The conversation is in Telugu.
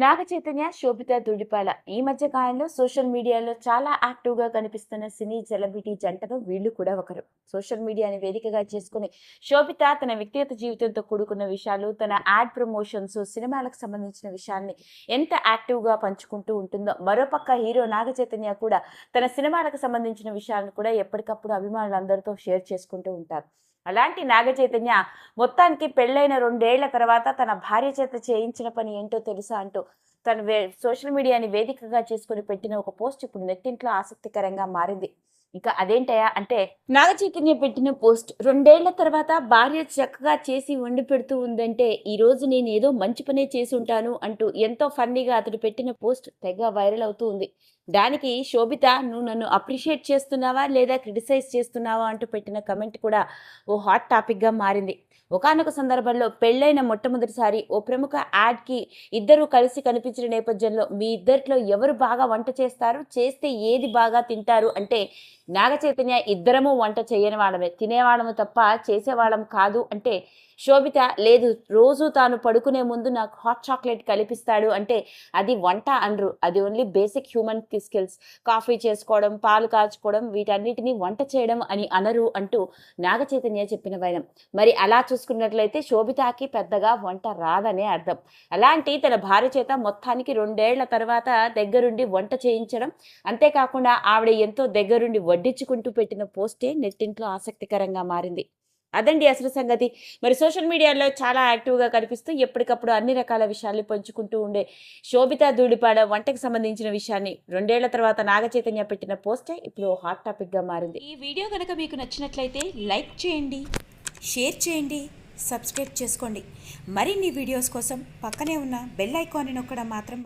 నాగ చైతన్య, శోభిత ధూళిపాల ఈ మధ్య కాలంలో సోషల్ మీడియాలో చాలా యాక్టివ్‌గా కనిపిస్తున్న సినీ సెలబ్రిటీ జంటలో వీళ్ళు కూడా ఒకరు. సోషల్ మీడియాని వేదికగా చేసుకొని శోభిత తన వ్యక్తిగత జీవితంతో కూడుకున్న విషయాలు, తన యాడ్ ప్రమోషన్స్, సినిమాలకు సంబంధించిన విషయాల్ని ఎంత యాక్టివ్‌గా పంచుకుంటూ ఉంటుందో, మరోపక్క హీరో నాగ చైతన్య కూడా తన సినిమాలకు సంబంధించిన విషయాలను కూడా ఎప్పటికప్పుడు అభిమానులందరితో షేర్ చేసుకుంటూ ఉంటారు. అలాంటి నాగ చైతన్య మొత్తానికి పెళ్ళైన 2 ఏళ్ల తర్వాత తన భార్య చేత చేయించిన పని ఏంటో తెలుసా అంటూ సోషల్ మీడియాని వేదికగా చేసుకొని పెట్టిన ఒక పోస్ట్ ఇప్పుడు నెట్టింట్లో ఆసక్తికరంగా మారింది. ఇక అదేంటయా అంటే, నాగ చైతన్య పెట్టిన పోస్ట్ 2 ఏళ్ల తర్వాత భార్య చక్కగా చేసి వండి పెడుతూ ఉందంటే ఈ రోజు నేను ఏదో మంచి పనే చేసి ఉంటాను అంటూ ఎంతో ఫన్నీగా అతడు పెట్టిన పోస్ట్ తెగ వైరల్ అవుతూ ఉంది. దానికి శోభిత, నువ్వు నన్ను అప్రిషియేట్ చేస్తున్నావా లేదా క్రిటిసైజ్ చేస్తున్నావా అంటూ పెట్టిన కమెంట్ కూడా ఓ హాట్ టాపిక్గా మారింది. ఒకానొక సందర్భంలో పెళ్ళైన మొట్టమొదటిసారి ఓ ప్రముఖ యాడ్కి ఇద్దరూ కలిసి కనిపించిన నేపథ్యంలో మీ ఇద్దరిలో ఎవరు బాగా వంట చేస్తారు, చేస్తే ఏది బాగా తింటారు అంటే నాగ చైతన్య ఇద్దరము వంట చేయని వాళ్ళమే, తినేవాళ్ళము తప్ప చేసేవాళ్ళం కాదు అంటే శోభిత లేదు, రోజు తాను పడుకునే ముందు నాకు హాట్ చాక్లెట్ కలిపిస్తాడు అంటే అది వంట అనరు, అది only basic human skills, coffee చేసుకోవడం, పాలు కాచుకోవడం, వీటన్నిటిని వంట చేయడం అని అనరు అంటూ నాగ చైతన్య చెప్పిన వైనం. మరి అలా చూసుకున్నట్లయితే శోభితకి పెద్దగా వంట రాదనే అర్థం. అలాంటి తన భార్య చేత మొత్తానికి 2 ఏళ్ల తర్వాత దగ్గరుండి వంట చేయించడం, అంతేకాకుండా ఆవిడ ఎంతో దగ్గరుండి వడ్డించుకుంటూ పెట్టిన పోస్టే నెట్టింట్లో ఆసక్తికరంగా మారింది. అదండి అసలు సంగతి. మరి సోషల్ మీడియాలో చాలా యాక్టివ్‌గా కనిపిస్తూ ఎప్పటికప్పుడు అన్ని రకాల విషయాల్ని పంచుకుంటూ ఉండే శోభిత ధూళిపాడ వంటకి సంబంధించిన విషయాన్ని 2 ఏళ్ల తర్వాత నాగ చైతన్య పెట్టిన పోస్టే ఇప్పుడు హాట్ టాపిక్‌గా మారింది. ఈ వీడియో కనుక మీకు నచ్చినట్లయితే లైక్ చేయండి, షేర్ చేయండి, సబ్స్క్రైబ్ చేసుకోండి. మరిన్ని వీడియోస్ కోసం పక్కనే ఉన్న బెల్ ఐకాన్ని నొక్కడం మాత్రం